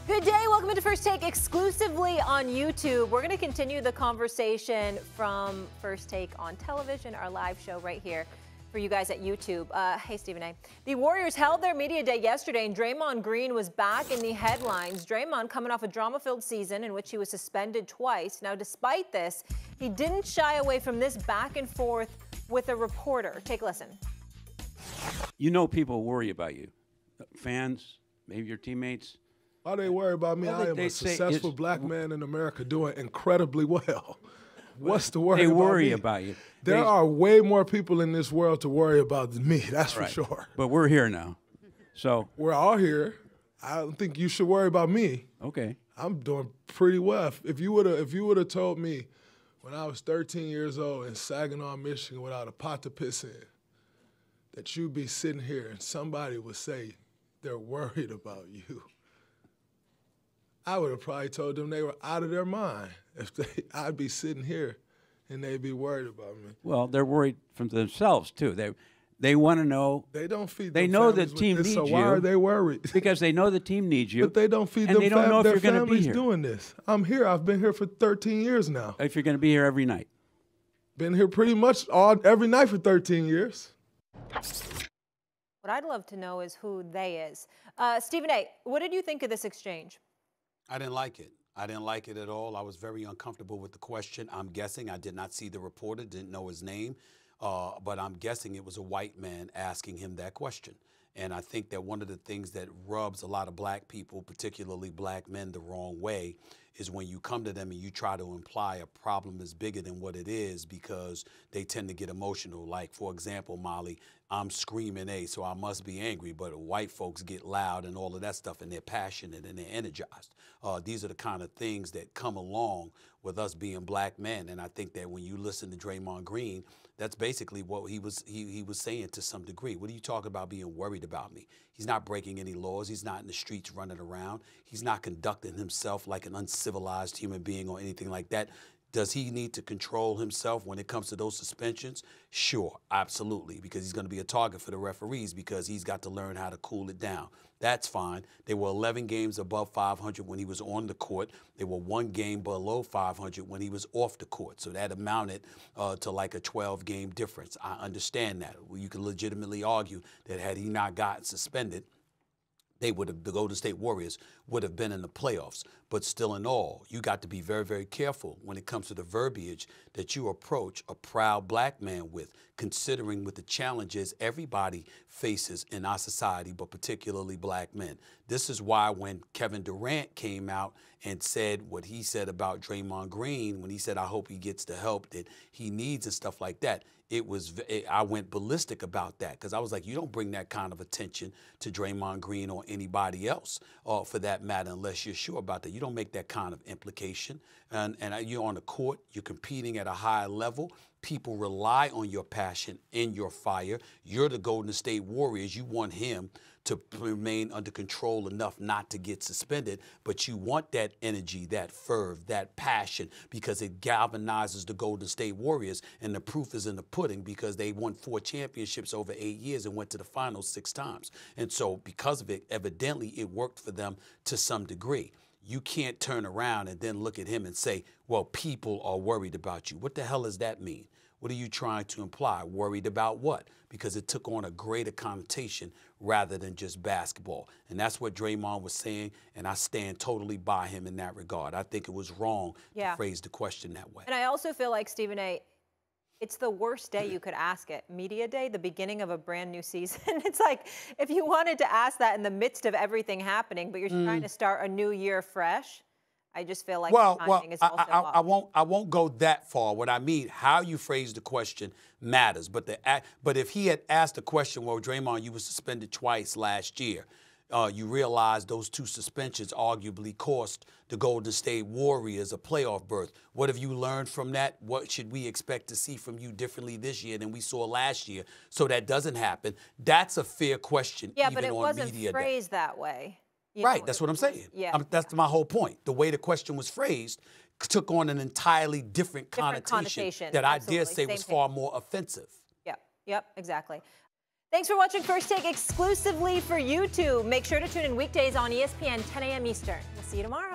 Good day. Welcome to First Take exclusively on YouTube. We're going to continue the conversation from First Take on television, our live show right here for you guys at YouTube. Hey, Stephen A. The Warriors held their media day yesterday, and Draymond Green was back in the headlines. Draymond coming off a drama-filled season in which he was suspended twice. Now, despite this, he didn't shy away from this back and forth with a reporter. Take a listen. You know people worry about you. Fans, maybe your teammates. Why they worry about me? I am a successful black man in America doing incredibly well. What's the worry about me? They worry about you. There are way more people in this world to worry about than me, that's for sure. But we're here now. So we're all here. I don't think you should worry about me. Okay. I'm doing pretty well. If you would have told me when I was 13 years old in Saginaw, Michigan, without a pot to piss in, that you'd be sitting here and somebody would say they're worried about you, I would have probably told them they were out of their mind. I'd be sitting here and they'd be worried about me. Well, they're worried from themselves too. They want to know. They don't feed. They know the team needs you. So why are they worried? Because they know the team needs you. But they don't feed them. And they don't know if their you're going to be families here. Doing this. I'm here. I've been here for 13 years now. If you're going to be here every night. Been here pretty much every night for 13 years. What I'd love to know is who they is. Stephen A., what did you think of this exchange? I didn't like it. I didn't like it at all. I was very uncomfortable with the question. I'm guessing, I did not see the reporter, didn't know his name, but I'm guessing it was a white man asking him that question. And I think that one of the things that rubs a lot of black people, particularly black men, the wrong way is when you come to them and you try to imply a problem is bigger than what it is, because they tend to get emotional. Like, for example, Molly, I'm screaming A, so I must be angry, but white folks get loud and all of that stuff, and they're passionate and they're energized. These are the kind of things that come along with us being black men. And I think that when you listen to Draymond Green, that's basically what he was saying to some degree. What are you talking about being worried about me? He's not breaking any laws. He's not in the streets running around. He's not conducting himself like an uncivilized human being or anything like that. Does he need to control himself when it comes to those suspensions? Sure, absolutely, because he's going to be a target for the referees because he's got to learn how to cool it down. That's fine. They were 11 games above 500 when he was on the court. They were 1 game below 500 when he was off the court. So that amounted to like a 12-game difference. I understand that. Well, you can legitimately argue that had he not gotten suspended, the Golden State Warriors would have been in the playoffs. But still in all, you got to be very, very careful when it comes to the verbiage that you approach a proud black man with, considering with the challenges everybody faces in our society, but particularly black men. This is why when Kevin Durant came out and said what he said about Draymond Green, when he said, I hope he gets the help that he needs and stuff like that, I went ballistic about that, because I was like, you don't bring that kind of attention to Draymond Green or anybody else, for that matter, unless you're sure about that. You don't make that kind of implication. And you're on the court, you're competing at a high level. People rely on your passion and your fire. You're the Golden State Warriors. You want him to remain under control enough not to get suspended, but you want that energy, that fervor, that passion, because it galvanizes the Golden State Warriors, and the proof is in the pudding because they won 4 championships over 8 years and went to the finals 6 times. And so because of it, evidently it worked for them to some degree. You can't turn around and then look at him and say, well, people are worried about you. What the hell does that mean? What are you trying to imply? Worried about what? Because it took on a greater connotation rather than just basketball. And that's what Draymond was saying, and I stand totally by him in that regard. I think it was wrong to phrase the question that way. And I also feel like, Stephen A., it's the worst day you could ask it. Media day, the beginning of a brand new season. It's like, if you wanted to ask that in the midst of everything happening, but you're trying to start a new year fresh, I just feel like the timing is also off. I won't go that far. What I mean, how you phrase the question matters. But if he had asked the question, well, Draymond, you were suspended twice last year. You realize those 2 suspensions arguably cost the Golden State Warriors a playoff berth. What have you learned from that? What should we expect to see from you differently this year than we saw last year so that doesn't happen? That's a fair question. Yeah, but it wasn't phrased that way. Right, that's what I'm saying. That's my whole point. The way the question was phrased took on an entirely different connotation that I dare say was far more offensive. Yep, exactly. Thanks for watching First Take exclusively for YouTube. Make sure to tune in weekdays on ESPN 10 a.m. Eastern. We'll see you tomorrow.